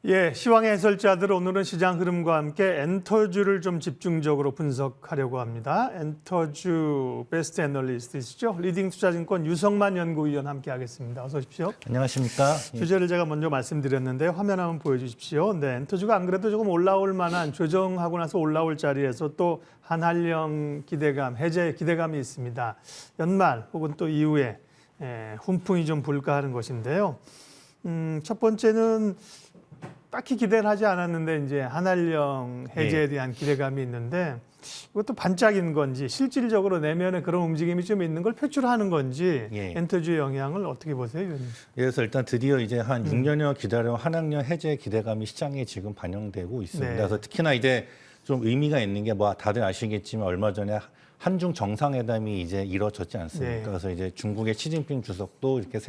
예, 시황의 해설자들 오늘은 시장 흐름과 함께 엔터주를 좀 집중적으로 분석하려고 합니다. 엔터주 베스트 애널리스트이시죠. 리딩 투자증권 유성만 연구위원 함께하겠습니다. 어서 오십시오. 안녕하십니까. 주제를 제가 먼저 말씀드렸는데 화면 한번 보여주십시오. 네, 엔터주가 안 그래도 조금 올라올 만한 조정하고 나서 올라올 자리에서 또 한한령 기대감, 해제 기대감이 있습니다. 연말 혹은 또 이후에 훈풍이 좀 불까 하는 것인데요. 첫 번째는 딱히 기대를 하지 않았는데 이제 한한령 해제에 대한 기대감이 있는데 이것도 반짝인 건지 실질적으로 내면에 그런 움직임이 좀 있는 걸 표출하는 건지 엔터주의 영향을 어떻게 보세요? 그래서 일단 드디어 이제 한 6년여 기다려 한한령 해제 기대감이 시장에 지금 반영되고 있습니다. 네. 그래서 특히나 이제 좀 의미가 있는 게 뭐 다들 아시겠지만 얼마 전에 한중 정상회담이 이제 이루어졌지 않습니까? 네. 그래서 이제 중국의 시진핑 주석도 이렇게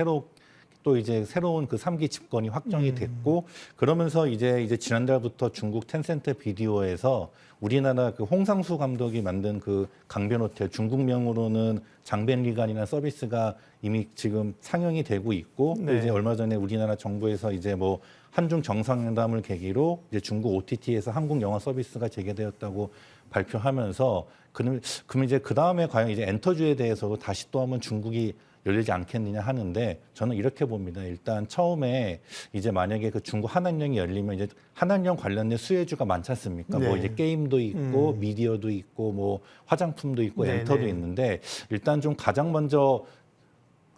또 이제 새로운 그 3기 집권이 확정이 됐고 그러면서 이제 지난달부터 중국 텐센트 비디오에서 우리나라 그 홍상수 감독이 만든 그 강변호텔 중국명으로는 장변리간이라는 서비스가 이미 지금 상영이 되고 있고 또 이제 얼마 전에 우리나라 정부에서 이제 뭐 한중 정상회담을 계기로 이제 중국 OTT에서 한국 영화 서비스가 재개되었다고 발표하면서 그럼 이제 그 다음에 과연 이제 엔터주에 대해서도 다시 또 한번 중국이 열리지 않겠느냐 하는데 저는 이렇게 봅니다. 일단 처음에 이제 만약에 그 중국 한한령이 열리면 이제 한한령 관련된 수혜주가 많지 않습니까? 네. 뭐 이제 게임도 있고 미디어도 있고 뭐 화장품도 있고 엔터도 있는데 일단 좀 가장 먼저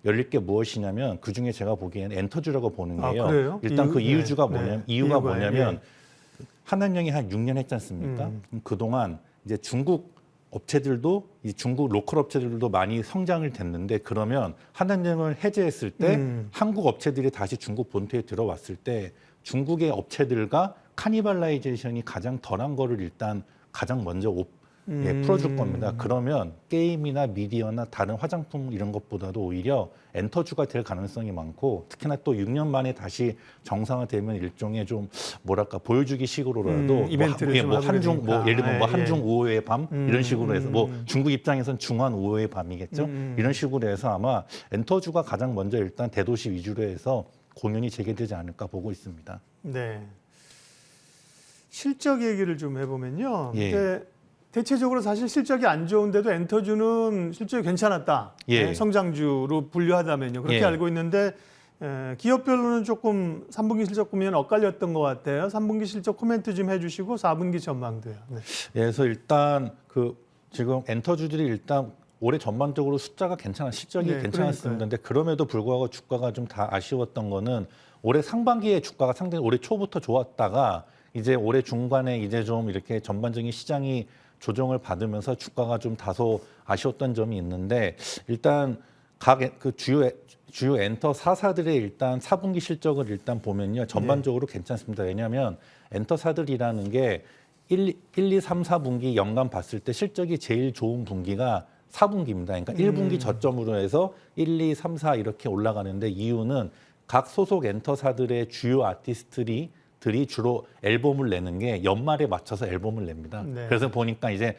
열릴 게 무엇이냐면 그 중에 제가 보기에는 엔터주라고 보는 게요. 그래요? 일단 그 이유가 이유가 뭐냐면 한한령이 한 6년 했지 않습니까? 그동안 이제 중국 업체들도 이 중국 로컬 업체들도 많이 성장을 됐는데 그러면 한한령을 해제했을 때 한국 업체들이 다시 중국 본토에 들어왔을 때 중국의 업체들과 카니발라이제이션이 가장 덜한 거를 일단 가장 먼저 풀어줄 겁니다. 그러면 게임이나 미디어나 다른 화장품 이런 것보다도 오히려 엔터주가 될 가능성이 많고 특히나 또 6년 만에 다시 정상화되면 일종의 좀 뭐랄까 보여주기 식으로라도 이벤트를 뭐 한중 뭐 예를 들면 뭐 한중 우호의 밤 이런 식으로 해서 뭐 중국 입장에선 중한 우호의 밤이겠죠. 이런 식으로 해서 아마 엔터주가 가장 먼저 일단 대도시 위주로 해서 공연이 재개되지 않을까 보고 있습니다. 네. 실적 얘기를 좀 해보면요. 대체적으로 사실 실적이 안 좋은데도 엔터주는 실적이 괜찮았다. 성장주로 분류하다면요. 그렇게 알고 있는데 기업별로는 조금 3분기 실적 보면 엇갈렸던 것 같아요. 3분기 실적 코멘트 좀 해주시고 4분기 전망도요. 그래서 일단 그 지금 엔터주들이 일단 올해 전반적으로 숫자가 실적이 괜찮았습니다. 그런데 그럼에도 불구하고 주가가 좀 다 아쉬웠던 거는 올해 상반기에 주가가 상당히 올해 초부터 좋았다가 이제 올해 중반에 이제 좀 이렇게 전반적인 시장이 조정을 받으면서 주가가 좀 다소 아쉬웠던 점이 있는데 일단 각 그 주요 엔터 4사들의 일단 4분기 실적을 일단 보면요 전반적으로 괜찮습니다. 왜냐하면 엔터사들이라는 게 1, 2, 3, 4분기 연간 봤을 때 실적이 제일 좋은 분기가 4분기입니다. 그러니까 1분기 저점으로 해서 1, 2, 3, 4 이렇게 올라가는데 이유는 각 소속 엔터사들의 주요 아티스트들이 주로 앨범을 내는 게 연말에 맞춰서 앨범을 냅니다. 그래서 보니까 이제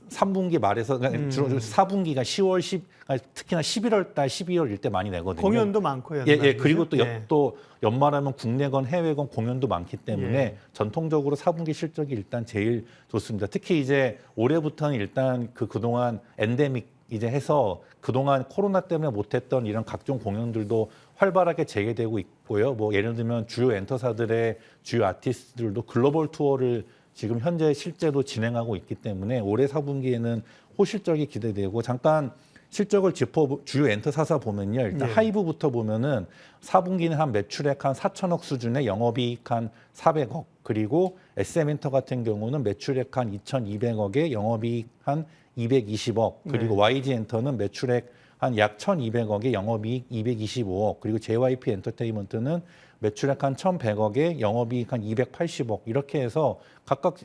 3분기 말에서 주로 4분기가 10월, 특히나 11월 달, 12월 이때 많이 내거든요. 공연도 많고요. 그리고 또 연말하면 국내건 해외건 공연도 많기 때문에 전통적으로 4분기 실적이 일단 제일 좋습니다. 특히 이제 올해부터는 일단 그동안 엔데믹 이제 해서 그동안 코로나 때문에 못했던 이런 각종 공연들도 활발하게 재개되고 있고요. 뭐 예를 들면 주요 엔터사들의 주요 아티스트들도 글로벌 투어를 지금 현재 실제로 진행하고 있기 때문에 올해 4분기에는 호실적이 기대되고 잠깐 실적을 주요 엔터사사 보면요. 일단 하이브부터 보면은 4분기는 한 매출액 한 4천억 수준의 영업이익 한 400억 그리고 SM엔터 같은 경우는 매출액 한 2,200억에 영업이익 한 220억 그리고 YG엔터는 매출액 한 약 1,200억에 영업이익 225억 그리고 JYP 엔터테인먼트는 매출액 한 1,100억에 영업이익 한 280억 이렇게 해서 각각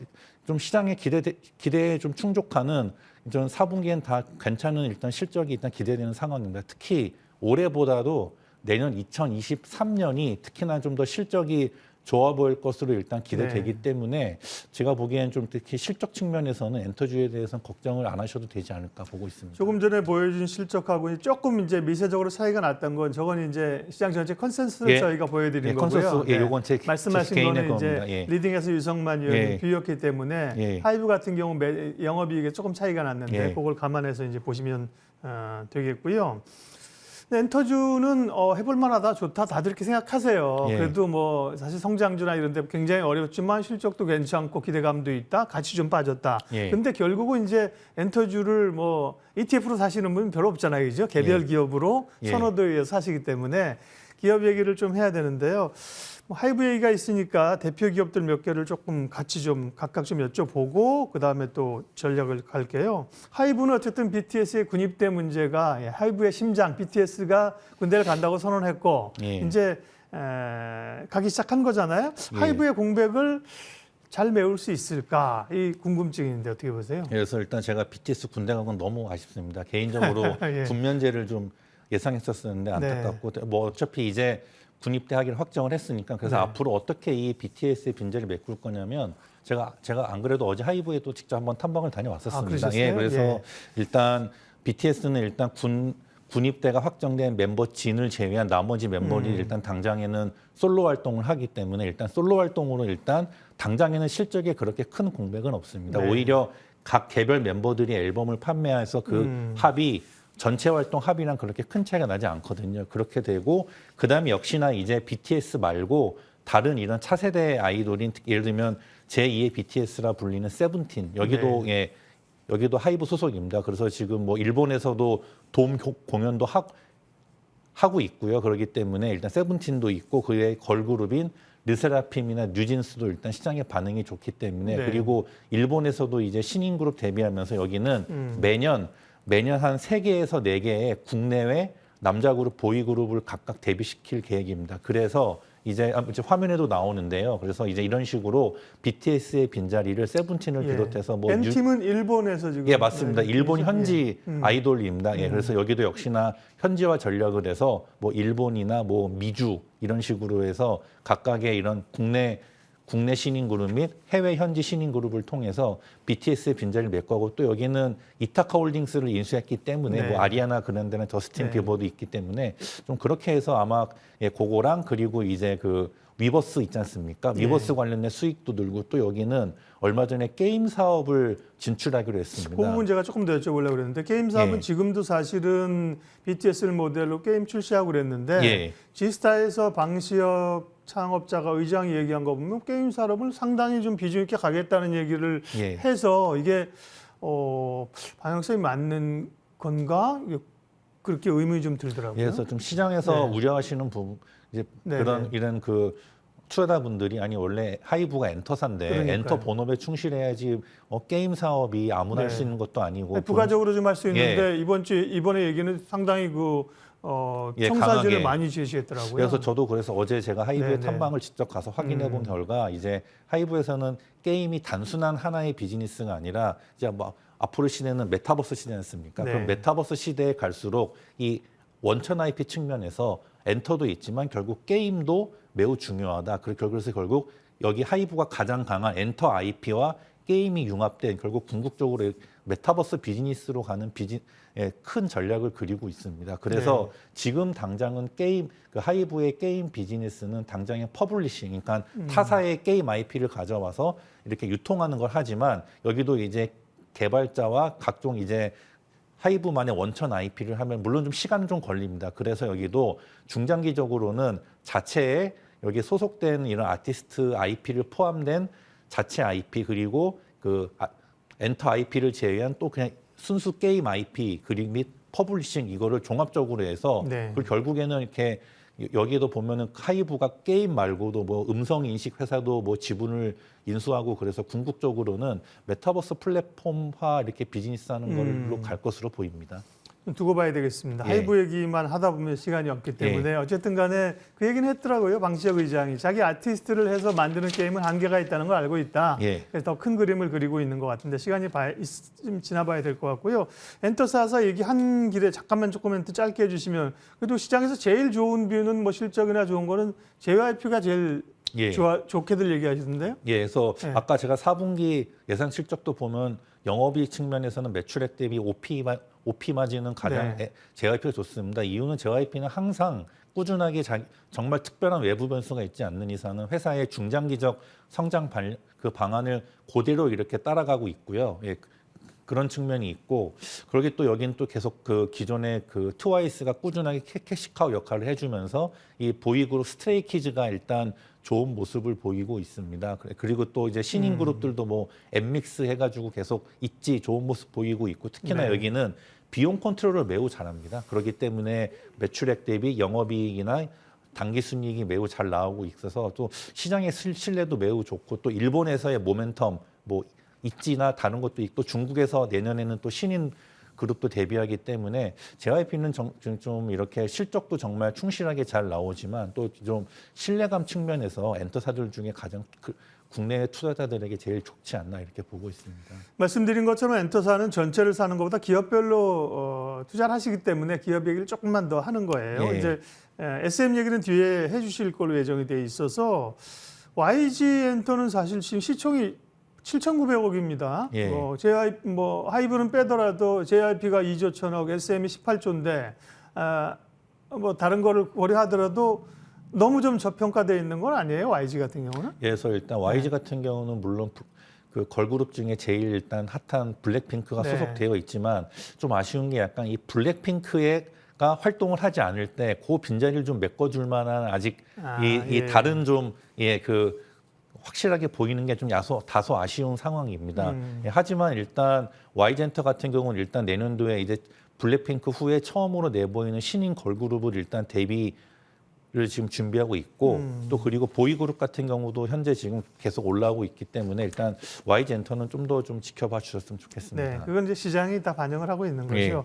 좀 시장의 기대에 좀 충족하는 좀 4분기엔 다 괜찮은 일단 실적이 일단 기대되는 상황입니다. 특히 올해보다도 내년 2023년이 특히나 좀 더 실적이 좋아 보일 것으로 일단 기대되기 네. 때문에 제가 보기엔 좀 특히 실적 측면에서는 엔터주에 대해서는 걱정을 안 하셔도 되지 않을까 보고 있습니다. 조금 전에 보여준 실적하고 조금 이제 미세적으로 차이가 났던 건 저건 이제 시장 전체 컨센서스 예. 저희가 보여드린 예, 거고요. 컨센서스, 예, 요건 제 말씀하신 개인의 거는 이제 겁니다. 예. 리딩에서 유성만 위원이 예. 뷰였기 때문에 예. 하이브 같은 경우 영업이익에 조금 차이가 났는데 예. 그걸 감안해서 이제 보시면 되겠고요. 엔터주는 해볼 만하다, 좋다, 다들 이렇게 생각하세요. 예. 그래도 뭐 사실 성장주나 이런 데 굉장히 어렵지만 실적도 괜찮고 기대감도 있다, 같이 좀 빠졌다. 예. 근데 결국은 이제 엔터주를 뭐 ETF로 사시는 분은 별로 없잖아요. 그죠? 개별 예. 기업으로 예. 선호도에 의해서 사시기 때문에 기업 얘기를 좀 해야 되는데요. 뭐 하이브 얘기가 있으니까 대표 기업들 몇 개를 조금 같이 좀 각각 좀 여쭤보고 그다음에 또 전략을 갈게요. 하이브는 어쨌든 BTS의 군입대 문제가 하이브의 심장 BTS가 군대를 간다고 선언했고 예. 이제 가기 시작한 거잖아요. 예. 하이브의 공백을 잘 메울 수 있을까? 이 궁금증인데 어떻게 보세요? 그래서 일단 제가 BTS 군대 간 건 너무 아쉽습니다. 개인적으로 예. 군면제를 좀 예상했었었는데 안타깝고 뭐 어차피 이제 군입대하기를 확정을 했으니까 그래서 네. 앞으로 어떻게 이 BTS의 빈자리를 메꿀 거냐면 제가 안 그래도 어제 하이브에도 직접 한번 탐방을 다녀왔었습니다. 그러셨어요? 예, 그래서 예. 일단 BTS는 일단 군입대가 확정된 멤버 진을 제외한 나머지 멤버들이 일단 당장에는 솔로 활동을 하기 때문에 일단 솔로 활동으로 일단 당장에는 실적에 그렇게 큰 공백은 없습니다. 네. 오히려 각 개별 멤버들이 앨범을 판매해서 그 합이 전체 활동 합이랑 그렇게 큰 차이가 나지 않거든요. 그렇게 되고 그다음에 역시나 이제 BTS 말고 다른 이런 차세대 아이돌인 예를 들면 제2의 BTS라 불리는 세븐틴 여기도 네. 예, 여기도 하이브 소속입니다. 그래서 지금 뭐 일본에서도 돔 공연도 하고 있고요. 그렇기 때문에 일단 세븐틴도 있고 그의 걸그룹인 르세라핌이나 뉴진스도 일단 시장의 반응이 좋기 때문에 네. 그리고 일본에서도 이제 신인 그룹 데뷔하면서 여기는 매년 한 3개에서 4개의 국내외 남자 그룹, 보이 그룹을 각각 데뷔시킬 계획입니다. 그래서 이제 화면에도 나오는데요. 그래서 이제 이런 식으로 BTS의 빈자리를 세븐틴을 예. 비롯해서 뭐 N팀은 일본에서 지금 예, 맞습니다. 일본 예. 현지 아이돌입니다. 예, 그래서 여기도 역시나 현지화 전략을 해서 뭐 일본이나 뭐 미주 이런 식으로 해서 각각의 이런 국내 신인 그룹 및 해외 현지 신인 그룹을 통해서 BTS의 빈자리를 메꿔고 또 여기는 이타카 홀딩스를 인수했기 때문에 네. 뭐 아리아나 그란데나 저스틴 네. 비버도 있기 때문에 좀 그렇게 해서 아마 예, 그거랑 그리고 이제 그 위버스 있지 않습니까? 위버스 네. 관련된 수익도 늘고 또 여기는 얼마 전에 게임 사업을 진출하기로 했습니다. 그 부분 제가 조금 더 여쭤보려고 그랬는데 게임 사업은 예. 지금도 사실은 BTS를 모델로 게임 출시하고 그랬는데 예. 지스타에서 방시혁 창업자가 의장이 얘기한 거 보면 게임 산업을 상당히 좀 비중 있게 가겠다는 얘기를 예. 해서 이게 방향성이 맞는 건가? 그렇게 의문이 좀 들더라고요. 그래서 좀 시장에서 네. 우려하시는 부분 이제 네, 그런 네. 이런 그 투자자분들이 아니 원래 하이브가 엔터사인데 그러니까요. 엔터 본업에 충실해야지 게임 사업이 아무나 할 수 네. 있는 것도 아니고 부가적으로 좀 할 수 있는데 예. 이번에 얘기는 상당히 예, 청사진을 강하게. 많이 제시했더라고요. 그래서 저도 그래서 어제 제가 하이브의 네네. 탐방을 직접 가서 확인해 본 결과 이제 하이브에서는 게임이 단순한 하나의 비즈니스가 아니라 이제 뭐 앞으로 시대는 메타버스 시대 않습니까? 네. 그럼 메타버스 시대에 갈수록 이 원천 IP 측면에서 엔터도 있지만 결국 게임도 매우 중요하다. 그래서 결국 여기 하이브가 가장 강한 엔터 IP와 게임이 융합된 결국 궁극적으로 메타버스 비즈니스로 가는 큰 전략을 그리고 있습니다. 그래서 지금 당장은 그 하이브의 게임 비즈니스는 당장의 퍼블리싱, 그러니까 타사의 게임 IP를 가져와서 이렇게 유통하는 걸 하지만 여기도 이제 개발자와 각종 이제 하이브만의 원천 IP를 하면 물론 좀 시간은 좀 걸립니다. 그래서 여기도 중장기적으로는 자체에 여기 소속된 이런 아티스트 IP를 포함된 자체 IP 그리고 엔터 IP를 제외한 또 그냥 순수 게임 IP 그리고 및 퍼블리싱 이거를 종합적으로 해서 네. 그리고 결국에는 이렇게 여기에도 보면은 하이브가 게임 말고도 뭐 음성 인식 회사도 뭐 지분을 인수하고 그래서 궁극적으로는 메타버스 플랫폼화 이렇게 비즈니스하는 걸로 갈 것으로 보입니다. 두고 봐야 되겠습니다. 예. 하이브 얘기만 하다 보면 시간이 없기 때문에 어쨌든 간에 그 얘기는 했더라고요. 방시혁 의장이. 자기 아티스트를 해서 만드는 게임은 한계가 있다는 걸 알고 있다. 예. 그래서 더 큰 그림을 그리고 있는 것 같은데 시간이 좀 지나봐야 될 것 같고요. 엔터사사 얘기한 길에 잠깐만 조금 짧게 해주시면 그래도 시장에서 제일 좋은 뷰는 뭐 실적이나 좋은 거는 JYP가 제일 예. 좋게들 얘기하시던데요. 예, 그래서 네. 아까 제가 4분기 예상 실적도 보면 영업이익 측면에서는 매출액 대비 OP 마진은 가장 네. JYP가 좋습니다. 이유는 JYP는 항상 꾸준하게 정말 특별한 외부 변수가 있지 않는 이상은 회사의 중장기적 성장 그 방안을 그대로 이렇게 따라가고 있고요. 예, 그런 측면이 있고, 그러게 또 여기는 또 계속 그 기존의 그 트와이스가 꾸준하게 캐시카우 역할을 해주면서 이 보이그룹 스트레이키즈가 일단 좋은 모습을 보이고 있습니다. 그리고 또 이제 신인 그룹들도 뭐 엠믹스 해가지고 계속 있지 좋은 모습 보이고 있고, 특히나 네. 여기는 비용 컨트롤을 매우 잘합니다. 그렇기 때문에 매출액 대비 영업이익이나 당기 순이익이 매우 잘 나오고 있어서 또 시장의 신뢰도 매우 좋고, 또 일본에서의 모멘텀 뭐 있지나 다른 것도 있고, 중국에서 내년에는 또 신인 그룹도 데뷔하기 때문에 JYP는 좀 이렇게 실적도 정말 충실하게 잘 나오지만 또 좀 신뢰감 측면에서 엔터사들 중에 가장 국내 투자자들에게 제일 좋지 않나 이렇게 보고 있습니다. 말씀드린 것처럼 엔터사는 전체를 사는 것보다 기업별로 투자를 하시기 때문에 기업 얘기를 조금만 더 하는 거예요. 예. 이제 SM 얘기는 뒤에 해주실 걸로 예정이 돼 있어서 YG엔터는 사실 지금 시총이 7,900억입니다. 예. JYP 하이브는 빼더라도 JYP가 2조 1,000억, SM이 18조인데 뭐 다른 거를 고려하더라도 너무 좀 저평가되어 있는 건 아니에요, YG 같은 경우는? 예, 그래서 일단 YG 같은 경우는 물론 그 걸그룹 중에 제일 일단 핫한 블랙핑크가 네. 소속되어 있지만, 좀 아쉬운 게 약간 이 블랙핑크가 활동을 하지 않을 때 그 빈자리를 좀 메꿔줄 만한 아직 이 다른 좀 그 확실하게 보이는 게 좀 다소 아쉬운 상황입니다. 예, 하지만 일단 YG엔터 같은 경우는 일단 내년도에 이제 블랙핑크 후에 처음으로 내보이는 신인 걸그룹을 일단 데뷔를 지금 준비하고 있고, 또 그리고 보이그룹 같은 경우도 현재 지금 계속 올라오고 있기 때문에 일단 YG엔터는 좀 더 좀 지켜봐 주셨으면 좋겠습니다. 네, 그건 이제 시장이 다 반영을 하고 있는 거죠. 예.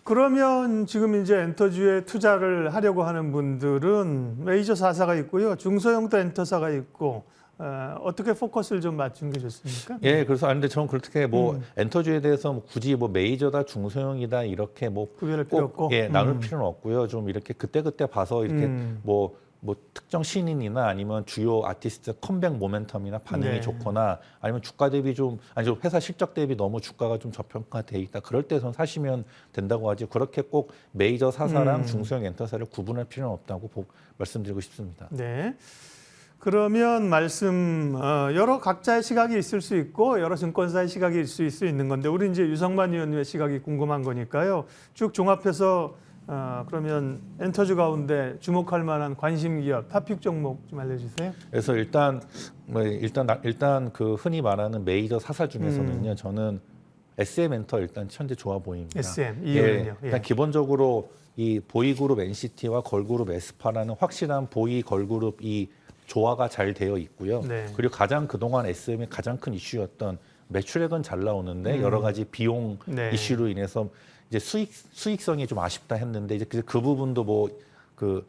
그러면 지금 이제 엔터주에 투자를 하려고 하는 분들은 메이저 4사가 있고요, 중소형도 엔터사가 있고, 어떻게 포커스를 좀 맞춘 게 좋습니까? 예, 그래서 근데 저는 그렇게 뭐 엔터주에 대해서 뭐 굳이 뭐 메이저다 중소형이다 이렇게 뭐 구별할 필요 없고. 나눌 필요는 없고요. 좀 이렇게 그때 봐서 이렇게 뭐 특정 신인이나 아니면 주요 아티스트 컴백 모멘텀이나 반응이 네. 좋거나, 아니면 주가 대비 좀 회사 실적 대비 너무 주가가 좀 저평가돼 있다, 그럴 때선 사시면 된다고 하지, 그렇게 꼭 메이저 4사랑 중소형 엔터사를 구분할 필요는 없다고 말씀드리고 싶습니다. 네. 그러면 여러 각자의 시각이 있을 수 있고 여러 증권사의 시각이 있을 수 있는 건데, 우리 이제 유성만 의원님의 시각이 궁금한 거니까요. 쭉 종합해서 그러면 엔터주 주목할 만한 관심 기업, 탑픽 종목 좀 알려주세요. 그래서 일단 그 흔히 말하는 메이저 4사 중에서는요, 저는 SM 엔터 일단 현재 좋아 보입니다. SM 이유는요? 일단 기본적으로 이 보이그룹 NCT와 걸그룹 에스파라는 확실한 보이 걸그룹 이 조화가 잘 되어 있고요. 네. 그리고 가장 그동안 SM의 가장 큰 이슈였던 매출액은 잘 나오는데 여러 가지 비용 네. 이슈로 인해서 이제 수익성이 좀 아쉽다 했는데, 이제 그 부분도 뭐 그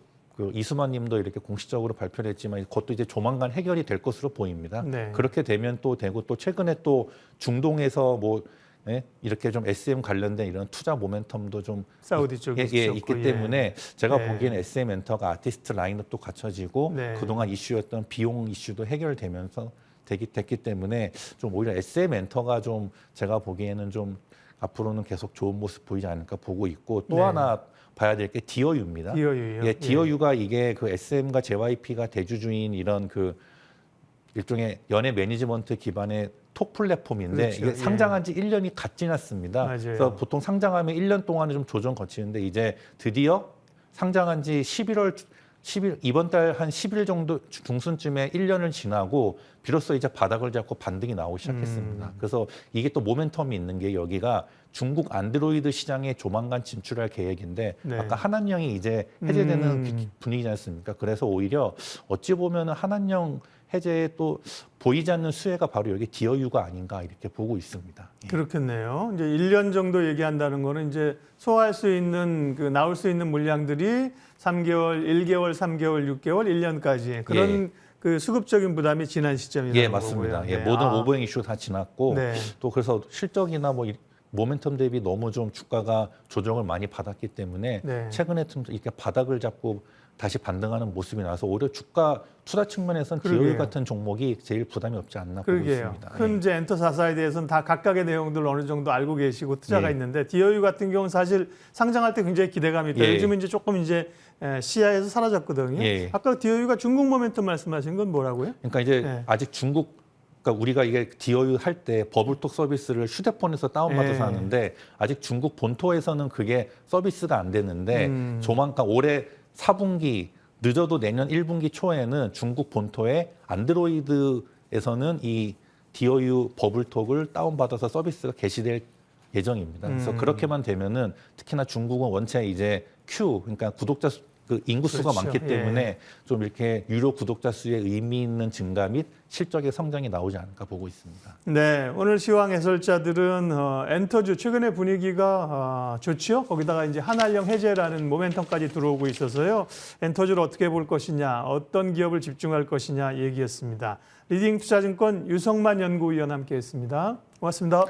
이수만님도 이렇게 공식적으로 발표를 했지만 그것도 이제 조만간 해결이 될 것으로 보입니다. 네. 그렇게 되면 또 되고, 또 최근에 또 중동에서 뭐 이렇게 좀 SM 관련된 이런 투자 모멘텀도 좀 사우디 쪽에 있기 때문에 제가 네. 보기에는 SM 엔터가 아티스트 라인업도 갖춰지고, 네. 그동안 이슈였던 비용 이슈도 해결되면서 됐기 때문에 좀 오히려 SM 엔터가 좀 제가 보기에는 좀 앞으로는 계속 좋은 모습 보이지 않을까 보고 있고, 또 네. 하나 봐야 될 게 디어유입니다. 디어유요? 예, 디어유가 이게 그 SM과 JYP가 대주주인 이런 그 일종의 연예 매니지먼트 기반의 톡 플랫폼인데, 그렇죠. 이게 상장한 지 1년이 갓 지났습니다. 맞아요. 그래서 보통 상장하면 1년 동안은 좀 조정 거치는데, 이제 드디어 상장한 지 11월 이번 달 한 10일 정도 중순쯤에 1년을 지나고 비로소 이제 바닥을 잡고 반등이 나오기 시작했습니다. 그래서 이게 또 모멘텀이 있는 게, 여기가 중국 안드로이드 시장에 조만간 진출할 계획인데, 네. 아까 한한령이 이제 해제되는 분위기지 않습니까? 그래서 오히려 어찌 보면 한한령 해제에 또 보이지 않는 수혜가 바로 여기 디어유가 아닌가 이렇게 보고 있습니다. 예. 그렇겠네요. 이제 1년 정도 얘기한다는 거는 이제 소화할 수 있는 나올 수 있는 물량들이 3개월, 1개월, 3개월, 6개월, 1년까지 그런 그 수급적인 부담이 지난 시점이라는 예, 맞습니다. 거고요. 예, 네. 모든 오버행 이슈 다 지났고, 네. 또 그래서 실적이나 뭐 모멘텀 대비 너무 좀 주가가 조정을 많이 받았기 때문에 네. 최근에 좀 이렇게 바닥을 잡고 다시 반등하는 모습이 나와서 오히려 주가 투자 측면에서는 그러게요. DOU 같은 종목이 제일 부담이 없지 않나 보고 그러게요. 있습니다. 큰 예. 이제 엔터사사에 대해서는 다 각각의 내용들 어느 정도 알고 계시고 투자가 예. 있는데 DOU 같은 경우는 사실 상장할 때 굉장히 기대감이 있다. 예. 요즘은 이제 조금 이제 시야에서 사라졌거든요. 예. 아까 DOU가 중국 모멘텀 말씀하신 건 뭐라고요? 그러니까 이제 예. 아직 중국 그러니까 우리가 이게 DOU 할 때 버블톡 서비스를 휴대폰에서 다운받아서 예. 하는데 아직 중국 본토에서는 그게 서비스가 안 되는데 조만간 올해 4분기 늦어도 내년 1분기 초에는 중국 본토의 안드로이드에서는 이 DOU 버블톡을 다운받아서 서비스가 개시될 예정입니다. 그래서 그렇게만 되면은 특히나 중국은 원체 이제 그러니까 구독자 그 인구 수가 그렇죠. 많기 때문에 예. 좀 이렇게 유료 구독자 수의 의미 있는 증가 및 실적의 성장이 나오지 않을까 보고 있습니다. 네, 오늘 시황 해설자들은 엔터주 최근의 분위기가 좋죠. 거기다가 이제 한한령 해제라는 모멘텀까지 들어오고 있어서요. 엔터주를 어떻게 볼 것이냐, 어떤 기업을 집중할 것이냐 얘기했습니다. 리딩 투자증권 유성만 연구위원 함께했습니다. 고맙습니다.